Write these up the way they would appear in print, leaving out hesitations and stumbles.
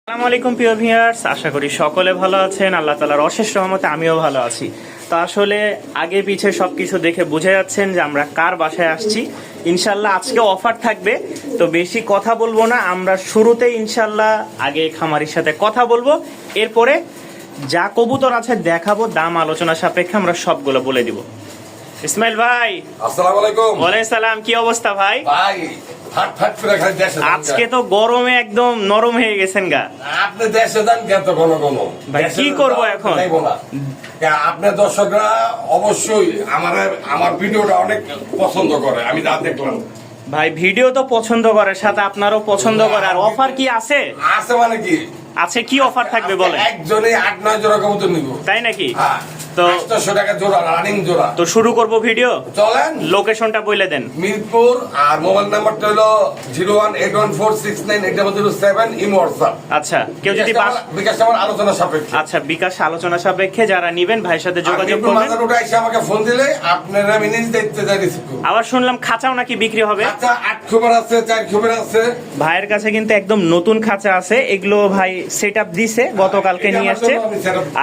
আসসালামু আলাইকুম প্রিয় ভিউয়ার্স, আশা করি সকলে ভালো আছেন। আল্লাহ তাআলার অশেষ রহমতে আমিও ভালো আছি। তো আসলে আগে পিছে সবকিছু দেখে বুঝে যাচ্ছেন যে আমরা কার বাসায় আসছি। ইনশাল্লাহ আজকে অফার থাকবে, তো বেশি কথা বলবো না। আমরা শুরুতেই ইনশাল্লাহ আগে খামারির সাথে কথা বলবো, এরপরে যা কবুতর আছে দেখাবো, দাম আলোচনা সাপেক্ষে আমরা সবগুলো বলে দিব। ইসমাইল ভাই, আসসালামু আলাইকুম। ওয়ালাইকুম সালাম। কি অবস্থা ভাই? ভাই ফাট ফাট করে খালি দেশে আজকে তো গরমে একদম নরম হয়ে গেছেন গা। আপনি দেশে যান কত কোন কোন ভাই কি করব এখন? আপনার দর্শকরা অবশ্যই আমার ভিডিওটা অনেক পছন্দ করে, আমি যা দেখলাম। ভাই ভিডিও তো পছন্দ করে, সাথে আপনারও পছন্দ করে। আর অফার কি আছে? আছে মানে কি আছে, কি অফার থাকবে বলেন? একজনে 8-9 জোড়া কবুতর নিব। তাই নাকি? হ্যাঁ, তো 800 টাকা জোড়া, রানিং জোড়া। তো শুরু করব ভিডিও। চলেন। লোকেশনটা বলে দেন। মিরপুর, আর মোবাইল নাম্বারটা হলো 018146987 ইমো হোয়াটসঅ্যাপ। আচ্ছা, কেউ যদি বিকাশ আমার আলোচনা সাপেক্ষে। আচ্ছা, বিকাশ আলোচনা সাপেক্ষে যারা নেবেন ভাইয়ের সাথে যোগাযোগ করবেন। মাজার উঠে এসে আমাকে ফোন দিলে আপনারা আমি নিজ দায়িত্বে যাই রিসিভ করব। আবার শুনলাম খাঁচাও নাকি বিক্রি হবে? আচ্ছা, 8 খবর আছে, 4 খবর আছে। ভাইয়ের কাছে কিন্তু একদম নতুন খাঁচা আছে, এগুলো ভাই সেটআপ দিছে, গতকালকে নিয়ে আসছে।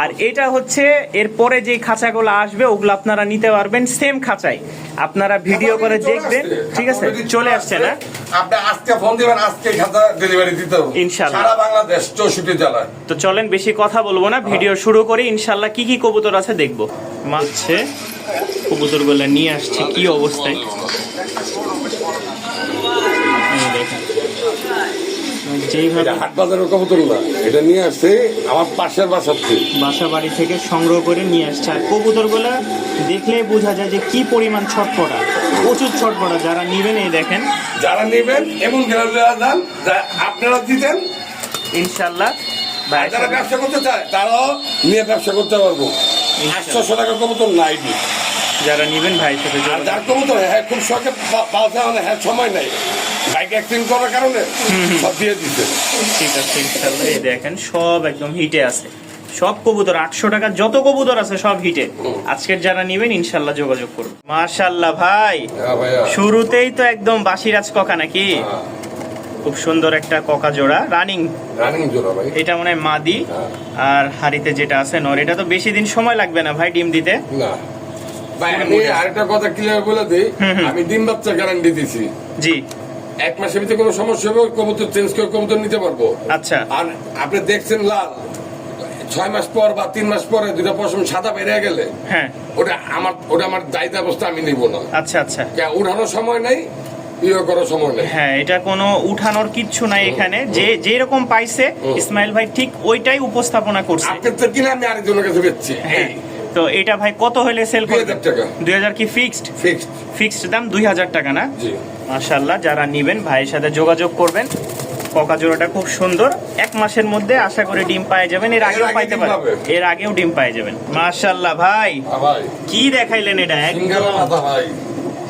আর এটা হচ্ছে এরপরে যে খাঁচাগুলো আসবে ওগুলো আপনারা নিতে পারবেন সেম খাঁচাই। আপনারা ভিডিও করে দেখবেন, ঠিক আছে? চলে আসছে না? আপনি আজকে ফোন দিবেন, আজকে খাতা ডেলিভারি দিতে হবে ইনশাআল্লাহ। সারা বাংলাদেশ 64 জেলায়। তো চলেন বেশি কথা বলবো না, ভিডিও শুরু করি। ইনশাআল্লাহ কি কি কবুতর আছে দেখবো। মাছে কবুতরগুলো নিয়ে আসছে কি অবস্থায় দেখেন। যেইভাবে হাট বাজারের কবুতর না, এটা নিয়ে আসছে আমার পাশের বাসার থেকে, বাসা বাড়ি থেকে সংগ্রহ করে নিয়ে আসছে। আর কবুতরগুলো দেখলেই বোঝা যায় যে কি পরিমাণ ছটপটা, প্রচুর ছটপটা। যারা নিবেন এই দেখেন, যারা নেবেন এমন দান আপনারা দিতেন ইনশাআল্লাহ। যারা ব্যবসা করতে চায় তারাও নিয়ে ব্যবসা করতে পারবো। 800 টাকা কবুতর নাই। যারা নিবেন ভাইয়ের সাথে আর যার কবুতর হ্যাঁ খুব শখে পালতে মানে হ্যাঁ সময় নাই, বাইক অ্যাক্সিডেন্ট করার কারণে সব দিয়ে দিতে। ঠিক আছে ইনশাআল্লাহ। এই দেখেন সব একদম হিটে আছে, সব কবুতর 800 টাকা যত কবুতর আছে সব হিটে। আজকের যারা নেবেন ইনশাআল্লাহ যোগাযোগ করুন। মাশাআল্লাহ ভাই, শুরুতেই তো একদম বাসিরাজ ককা নাকি? খুব সুন্দর একটা ককা জোড়া, রানিং জোড়া ভাই। এটা মনে হয় মাদি, আর হাড়িতে যেটা আছে নর। এটা তো বেশি দিন সময় লাগবে না ভাই ডিম দিতে? না ভাই, আমি আরেকটা কথা ক্লিয়ার বলে দিই, আমি ডিম বাচ্চা গ্যারান্টি দিছি। জি, 1 মাসের ভিতরে কোনো সমস্যা হবে কবুতর চেঞ্জ করে কবুতর নিতে পারবো। আচ্ছা। আর আপনি দেখছেন লাল 6 মাস পর বা 3 মাস পরে দুটা পশম সাদা বেরিয়ে গেলে, হ্যাঁ ওটা আমার দায়িত্ব অবস্থা আমি নিব না। আচ্ছা আচ্ছা, উঠানোর সময় নেই, ইয়ে করার সময় নেই। হ্যাঁ, এটা কোনো উঠানোর কিচ্ছু নাই এখানে। যে যেরকম পাইছে ইসমাইল ভাই ঠিক ওইটাই উপস্থাপনা করছে। আপনার তো কিনে আমি আরেকজনের কাছে বেচছি। হ্যাঁ, তো এটা ভাই কত হলে সেল করবে? 2000 টাকা। 2000 কি ফিক্সড? ফিক্সড দাম 2000 টাকা না? জি। মাশাআল্লাহ, যারা নেবেন ভাইয়ের সাথে যোগাযোগ করবেন। ককা জোড়াটা খুব সুন্দর, 1 মাসের মধ্যে আশা করে ডিম পায়ে যাবেন। এর আগেও পাইতে পারেন, এর আগেও ডিম পায়ে যাবেন। মাশাআল্লাহ ভাই, কি দেখাইলেন এটা? সিঙ্গারা মাথা ভাই,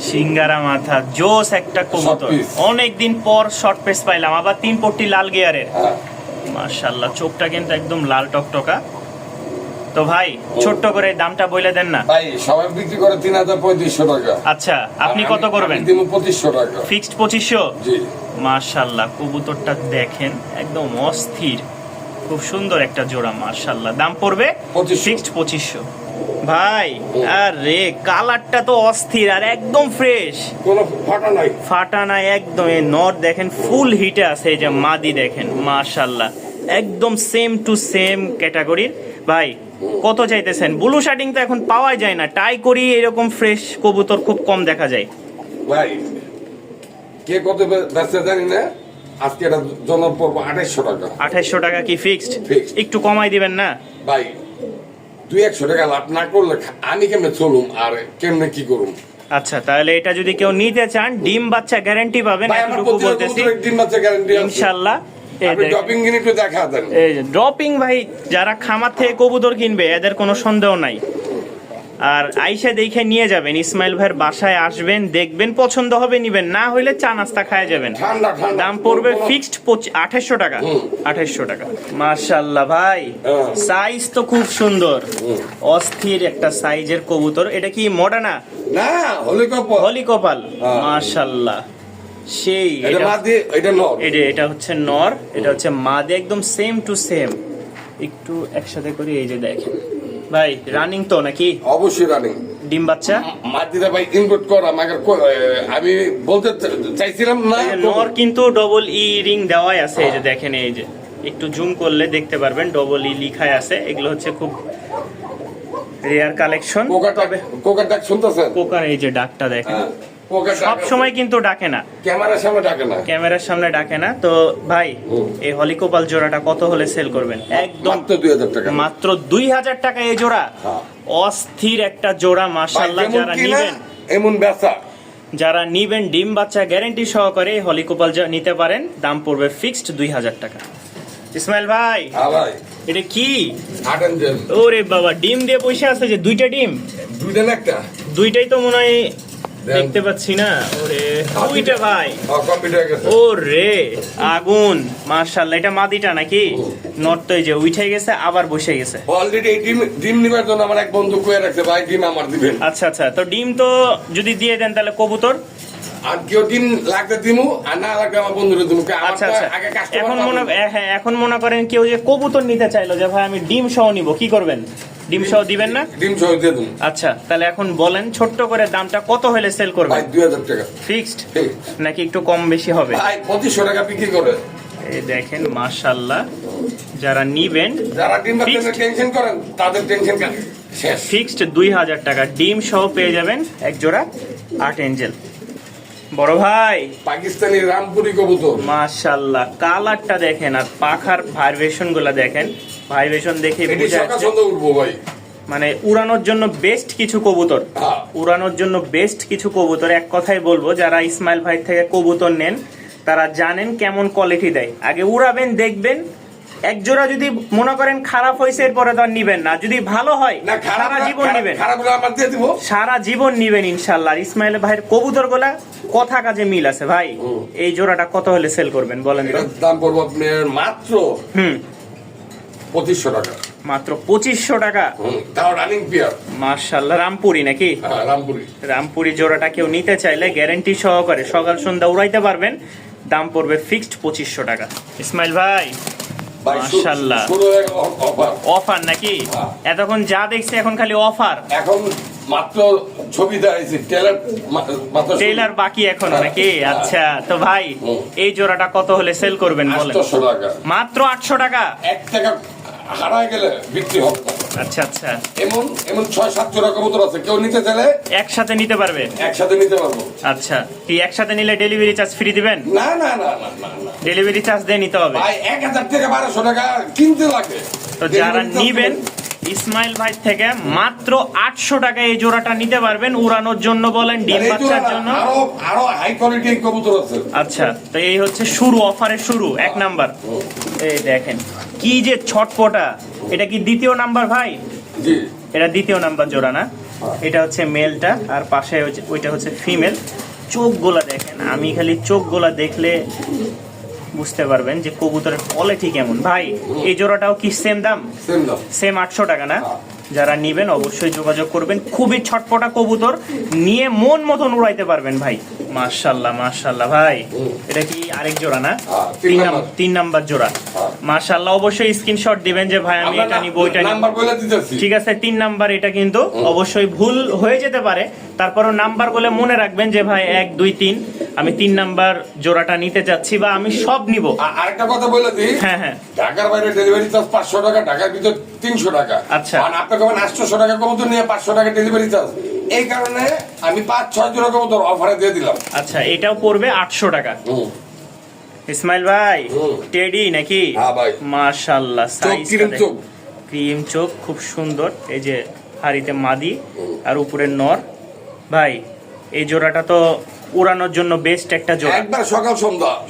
সিঙ্গারা মাথা, জোস একটা কবুতর। অনেকদিন পর শর্ট পেস পাইলাম, আবার 3 পট্টি লাল গিয়ারের। মাশাআল্লাহ, চোখটা কিন্তু একদম লাল টকটকা। তো ভাই ছোট্ট করে দামটা বলে দেন না ভাই। সবাই বিক্রি করে 3500 টাকা। আচ্ছা, আপনি কত করবেন? আমি দিব 2500 টাকা। ফিক্সড 2500? জি। মাশাআল্লাহ, কবুতরটা দেখেন একদম অস্থির, খুব সুন্দর একটা জোড়া। মাশাআল্লাহ, দাম পড়বে ফিক্সড 2500 ভাই। আরে কালারটা তো অস্থির আর একদম ফ্রেশ, কোনো ফাটা নাই, ফাটা নাই একদম। এই নর দেখেন ফুল হিটে আছে। এই যে মাদি দেখেন, মাশাআল্লাহ একদম সেম টু সেম ক্যাটাগরির। ভাই কত চাইতেছেন? ব্লু শার্টিং তো এখন পাওয়া যায় না, টাই করি এরকম ফ্রেশ কবুতর খুব কম দেখা যায় ভাই। কে কত বেচতে জানি না, আজকে এটা জনর পড়বো 2800 টাকা। 2800 টাকা কি ফিক্সড? ফিক্সড। একটু কমাই দিবেন না ভাই? 200-100 টাকা লাভ না করলে আমি কেমনে চলুম আর কেমনে কি করুম? আচ্ছা, তাহলে এটা যদি কেউ নিতে চান ডিম বাচ্চা গ্যারান্টি পাবেন, এতটুকু বলতেছি ডিম বাচ্চা গ্যারান্টি ইনশাআল্লাহ। ড্রপিং কিনে একটু দেখা দেন। এই যে ড্রপিং ভাই, যারা খামার থেকে কবুতর কিনবে এদের কোনো সন্দেহ নাই। আর আইসা দেখে নিয়ে যাবেন, ইসমাইল ভাইয়ের বাসায় আসবেন, দেখবেন, পছন্দ হবে নিবেন, না হইলে চা নাস্তা খায় যাবেন। দাম পড়বে ফিক্সড 2800 টাকা। 2800 টাকা। মাশাআল্লাহ ভাই, সাইজ তো খুব সুন্দর, অস্থির একটা সাইজের কবুতর। এটা কি মডার্না? না, হলি কপাল। হলি কপাল, মাশাআল্লাহ সেই এটা মাদি, এটা নর। এটা হচ্ছে নর, এটা হচ্ছে মাদি, একদম সেম টু সেম। একটু একসাথে করি, এই যে দেখেন ভাই, রানিং তো নাকি? অবশ্যই রানিং। ডিম বাচ্চা মাদিরা ভাই ইনপুট করা, আমি বলতে চাইছিলাম না। নর কিন্তু ডবল ই রিং দেওয়াই আছে, এই যে দেখেন, এই যে একটু জুম করলে দেখতে পারবেন ডবল ই লিখাই আছে। এগুলো হচ্ছে খুব রেয়ার কালেকশন। কোকার ডাক শুনতেছেন? কোকার এই যে ডাকটা দেখেন, কোকার সব সময় কিন্তু ডাকে না, ক্যামেরার সামনে ডাকে না। ক্যামেরার সামনে ডাকে না। তো ভাই এই হলিকোপাল জোড়াটা কত হলে সেল করবেন? একদম মাত্র 2000 টাকা। মাত্র 2000 টাকা এই জোড়া। অস্থির একটা জোড়া মাশাআল্লাহ। যারা নিবেন, এমন বেচা, যারা নিবেন ডিম বাচ্চা গ্যারান্টি সহকারে হলিকোপাল নিতে পারেন। দাম পড়বে ফিক্সড 2000 টাকা। ইসমাইল ভাই, ভাই এটা কি? আটেনজেল। ওরে বাবা, ডিম দিয়ে পয়সা আছে যে দুইটা ডিম? দুইটা না একটা? দুইটাই তো মনে হয়, দেখতে পাচ্ছি না। ওরে দুইটা ভাই, কমপ্লিট হয়ে গেছে। ওরে আগুন মাশাআল্লাহ। এটা মাদিটা নাকি? নট তো এই যে উঠে গেছে, আবার বসে গেছে। অলরেডি এই ডিম নিবার জন্য আমার এক বন্ধু কয়ে রাখছে, ভাই ডিম আমার দিবেন। আচ্ছা আচ্ছা, তো ডিম তো যদি দিয়ে দেন তাহলে কবুতর? আর কেউ ডিম লাগতে দিমু, আর না লাগলে আমার বন্ধুরে দিমু। আচ্ছা আচ্ছা, এখন মনে করেন কেউ যে কবুতর নিতে চাইলো যে ভাই আমি ডিম সহ নিব, কি করবেন? ডিম সহ দিবেন না? ডিম সহ দিয়ে দিমু। আচ্ছা, তাহলে এখন বলেন ছোট্ট করে দামটা কত হলে সেল করবেন? ভাই 2000 টাকা ফিক্সড নাকি একটু কম বেশি হবে? ভাই 2500 টাকা বিক্রি করে। এই দেখেন মাশাআল্লাহ, যারা নিবেন, যারা ডিম বাচ্চা টেনশন করেন তাদের টেনশন শেষ। ফিক্সড 2000 টাকা ডিম সহ পেয়ে যাবেন এক জোড়া আট এঞ্জেল। বড় ভাই, পাকিস্তানি রামপুরি কবুতর মাশাআল্লাহ, কালারটা দেখেন আর পাখার ভাইব্রেশন গুলা দেখেন। ভাইব্রেশন দেখে এটি বোঝা সকাল যাচ্ছে সন্ধ্যা উঠবো ভাই। মানে উড়ানোর জন্য বেস্ট কিছু কবুতর, হ্যাঁ। উড়ানোর জন্য বেস্ট কিছু কবুতর। এক কথাই বলবো, যারা ইসমাইল ভাই থেকে কবুতর নেন তারা জানেন কেমন কোয়ালিটি দেয়। আগে উড়াবেন, দেখবেন। এক জোড়া যদি মনে করেন খারাপ হয়েছে, এরপরে তো আর নিবেন না। যদি ভালো হয় না, সারা জীবন নিবেন, খারাপ হলে আমার দিয়ে দিব। সারা জীবন নিবেন ইনশাল্লাহ। আর ইসমাইল ভাইয়ের কবুতর গুলা কথা কাজে মিল আছে ভাই। এই জোড়াটা কত হলে সেল করবেন বলেন তো? এটার দাম পড়বো আপনার মাত্র 2500 টাকা। মাত্র 2500 টাকা? তাও রানিং পিয়ার। মাশাআল্লাহ, রামপুরি নাকি? রামপুরি। রামপুরি জোড়াটা কেউ নিতে চাইলে গ্যারান্টি সহকারে সকাল সন্ধ্যা উড়াইতে পারবেন। দাম পড়বে ফিক্সড 2500 টাকা। ইসমাইল ভাই মাশাআল্লাহ, অফার নাকি? এতক্ষণ যা দেখছি এখন খালি অফার। এখন মাত্র ছবি দেখাইছি, ট্রেলার বাকি এখন নাকি? আচ্ছা, তো ভাই এই জোড়াটা কত হলে সেল করবেন বলেন? 800 টাকা। মাত্র 800 টাকা? 1 টাকা হারায় গেলে বিক্রি হবে না। আচ্ছা আচ্ছা, এমন 6-7 জোড়া কবুতর আছে, কেউ নিতে চাইলে একসাথে নিতে পারবে? একসাথে নিতে পারবো। আচ্ছা, কি একসাথে নিলে ডেলিভারি চার্জ ফ্রি দিবেন? না না না না না, ডেলিভারি চার্জ দিয়ে নিতে হবে ভাই। 1000 থেকে 1200 টাকা কিনতে লাগে। তো যারা নিবেন ইসমাইল ভাই থেকে মাত্র 800 টাকা এই জোড়াটা নিতে পারবেন। উড়ানোর জন্য বলেন, ডিম বাচ্চার জন্য, আরো হাই কোয়ালিটি কবুতর আছে। আচ্ছা, তো এই হচ্ছে শুরু, অফারের শুরু 1 নাম্বার। এই দেখেন কি যে ছটপটা। এটা কি দ্বিতীয় নাম্বার ভাই? জি, এটা দ্বিতীয় নাম্বার জোড়া না? এটা হচ্ছে মেলটা, আর পাশে ওইটা হচ্ছে ফিমেল। চোখগুলা দেখেন, আমি খালি চোখগুলা দেখলে বুঝতে পারবেন যে কবুতরের কোয়ালিটি কেমন। ভাই এই জোড়াটাও কি সেম দাম? সেম দাম, সেম 800 টাকা না? যারা নিবেন অবশ্যই যোগাযোগ করবেন। খুবই ছটপটা কবুতর, নিয়ে মন মতন উড়াইতে পারবেন ভাই। মাশাআল্লাহ মাশাআল্লাহ ভাই, এটা কি আরেক জোড়া না? 3 নাম্বার জোড়া। মাশাআল্লাহ, অবশ্যই স্ক্রিনশট দিবেন যে ভাই আমি এটা নিব, ওইটা নিব। নাম্বার বলে দিতেছি। ঠিক আছে, 3 নাম্বার এটা কিন্তু অবশ্যই ভুল হয়ে যেতে পারে, তারপরও নাম্বার বলে মনে রাখবেন যে ভাই 1 2 3 আমি 3 নাম্বার জোড়াটা নিতে চাচ্ছি, বা আমি সব নিব। আরেকটা কথা বলে দিই, হ্যাঁ হ্যাঁ, ঢাকার বাইরে ডেলিভারি চার্জ 500 টাকা, ঢাকার ভিতর 300 টাকা। আচ্ছা, আর আপনি কবেন 800 টাকা কবুতর নিয়ে 500 টাকা ডেলিভারি চার্জ। এই কারণে আমি 5-6 জোড়া কবুতর অফারে দিয়ে দিলাম। আচ্ছা, এটাও পড়বে 800 টাকা। ইসমাইল ভাই টেডি নাকি? হ্যাঁ ভাই, মাশাআল্লাহ, সাইজ চোখ ক্রিম চোখ, খুব সুন্দর। এই যে হাড়িতে মাদি আর উপরে নর। ভাই এই জোড়াটা তো উড়ানোর জন্য বেস্ট একটা জোড়া, একবার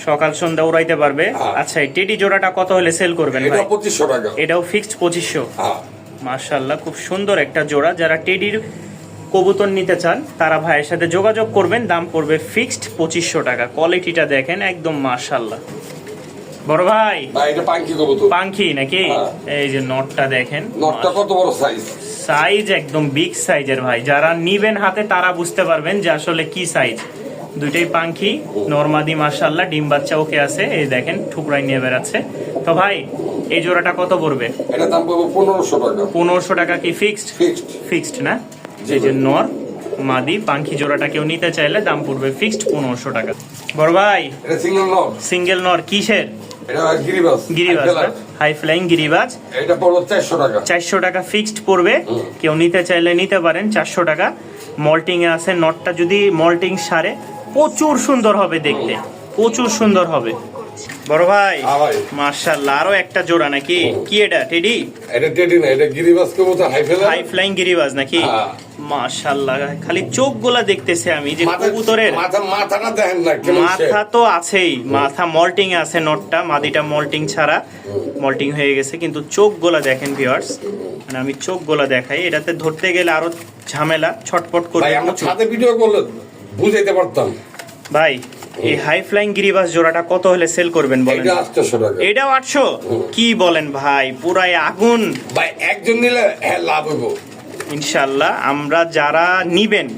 সকাল সন্ধ্যা উড়াইতে পারবে। আচ্ছা, এই টেডি জোড়াটা কত হলে সেল করবেন ভাই? এটা 2500 টাকা। এটাও ফিক্সড 2500। মাশাআল্লাহ, খুব সুন্দর একটা জোড়া। যারা টেডির কবুতর নিতে চান তারা ভাইয়ের সাথে যোগাযোগ করবেন। দাম পড়বে ফিক্সড 2500 টাকা। কোয়ালিটিটা দেখেন একদম মাশাআল্লাহ। বড় ভাই, এটা পাঙ্কি কবুতর। পাঙ্কি নাকি? এই যে নটটা দেখেন, নটটা কত বড় সাইজ, সাইজ একদম বিগ সাইজের ভাই। যারা নিবেন হাতে তারা বুঝতে পারবেন যে আসলে কি সাইজ। দুইটাই পাখি নরমাদি মাশাআল্লাহ, ডিম বাচ্চা ওকে আছে, এই দেখেন ঠুকরাই নিয়ে বেড়াচ্ছে। তো ভাই এই জোড়াটা কত পড়বে? এটা দাম পাবো 1500 টাকা। 1500 টাকা কি ফিক্সড? ফিক্সড। ফিক্সড না? এই যে নর মাদি পাখি জোড়াটা কেউ নিতে চাইলে দাম পড়বে ফিক্সড 1500 টাকা। বড় ভাই এটা সিঙ্গেল নর। সিঙ্গেল নর কিসের? এটা গিরিবাজ। গিরিবাজ, হাই ফ্লাইং গিরিবাজ। এটা পড়লো 400 টাকা। 400 টাকা ফিক্সড পড়বে, কেউ নিতে চাইলে নিতে পারেন 400 টাকা। মল্টিং এ আছে, নটটা যদি মল্টিং সারে প্রচুর সুন্দর হবে দেখতে, প্রচুর সুন্দর হবে। বড় ভাই হ্যাঁ ভাই। মাশাআল্লাহ, আরো একটা জোড়া নাকি? কি এটা টেডি? এটা টেডি না, এটা গিরিবাজ কবুতর হাই হাই ফ্লাইং গিরিবাজ নাকি? হ্যাঁ। মাশাআল্লাহ, খালি চোখগুলা দেখতেছে আমি যে কবুতরের মাথাটা দেখেন না কেমন মাথা তো আছেই, মাথা মল্টিং এ আছে, নটটা মাদিটা মল্টিং ছাড়া, মল্টিং হয়ে গেছে, কিন্তু চোখগুলা দেখেন ভিউয়ার্স, মানে আমি চোখগুলা দেখাই, এটাতে ধরতে গেলে আরো ঝামেলা, ছটপট ভাই করবে আমরা প্রচুর। ছাদে ভিডিও করলে বুঝাইতে পারতাম। ভাই এই হাই ফ্লাইং গিরিবাজ জোড়াটা কত হলে সেল করবেন বলেন? এটা 800 টাকা। এটাও 800? কি বলেন ভাই, পুরাই আগুন। ভাই একজন নিলে হ্যাঁ লাভ হইব ইনশাল্লাহ আমরা যারা নিবেন,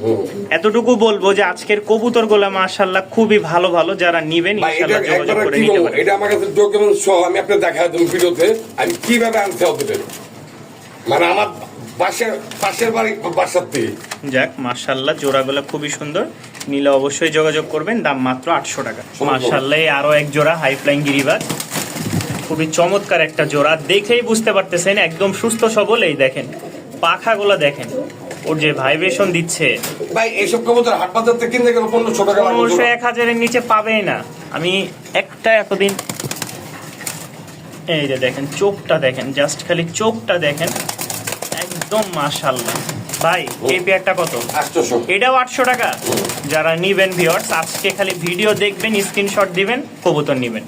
এতটুকু বলবো যে আজকের কবুতর গুলা মাশাআল্লাহ খুবই ভালো ভালো, যারা নিবেন ভাই। এটা ইনশাল্লাহ যোগাযোগ একবার করে কি নিতে বলবো, পারেন। এটা আমার কাছে ডকুমেন্ট সহ আমি আপনাকে দেখাই দেব ভিডিওতে আমি কিভাবে আনতে হবে, মানে আমার পাশের বাড়ি বাসার থেকে। যাক মাশাআল্লাহ, জোড়াগুলো খুবই সুন্দর, নিলে অবশ্যই যোগাযোগ করবেন, দাম মাত্র 800 টাকা। মাশাআল্লাহ, আরো এক জোড়া হাই ফ্লাইং গিরিবাজ, খুবই চমৎকার একটা জোড়া, দেখেই বুঝতে পারতেছেন একদম সুস্থ সবল। এই দেখেন পাখাগুলো দেখেন, ওর যে ভাইব্রেশন দিচ্ছে। ভাই এইসব কবুতর হাট বাজার থেকে কিনতে গেলে 1500 টাকা লাগবে। 1500-1000 এর নিচে পাবেই না। আমি একটা এতদিন, এই যে দেখেন চোখটা দেখেন, জাস্ট খালি চোখটা দেখেন, একদম মাশাআল্লাহ। ভাই এই পেয়ারটা কত? 800। এটাও 800 টাকা। যারা নিবেন ভিউয়ার্স, আজকে খালি ভিডিও দেখবেন, স্ক্রিনশট দিবেন, কবুতর নিবেন।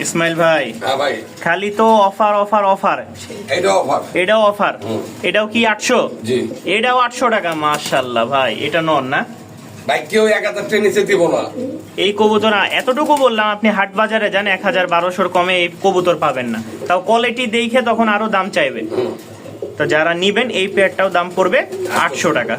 ইসমাইল ভাই হ্যাঁ ভাই, খালি তো অফার অফার অফার, এটা অফার। এটাও অফার। এটাও কি 800? জি। এটাও 800 টাকা। মাশাআল্লাহ ভাই, এটা নন না? ভাই কেউ 1000 টাকা নিচে দিব না। এই কবুতর এতটুকু বললাম, আপনি হাট বাজারে যান 1000-1200 কমে এই কবুতর পাবেন না, তাও কোয়ালিটি দেখে তখন আরো দাম চাইবে। তো যারা নিবেন এই পেয়ারটাও দাম পড়বে 800 টাকা।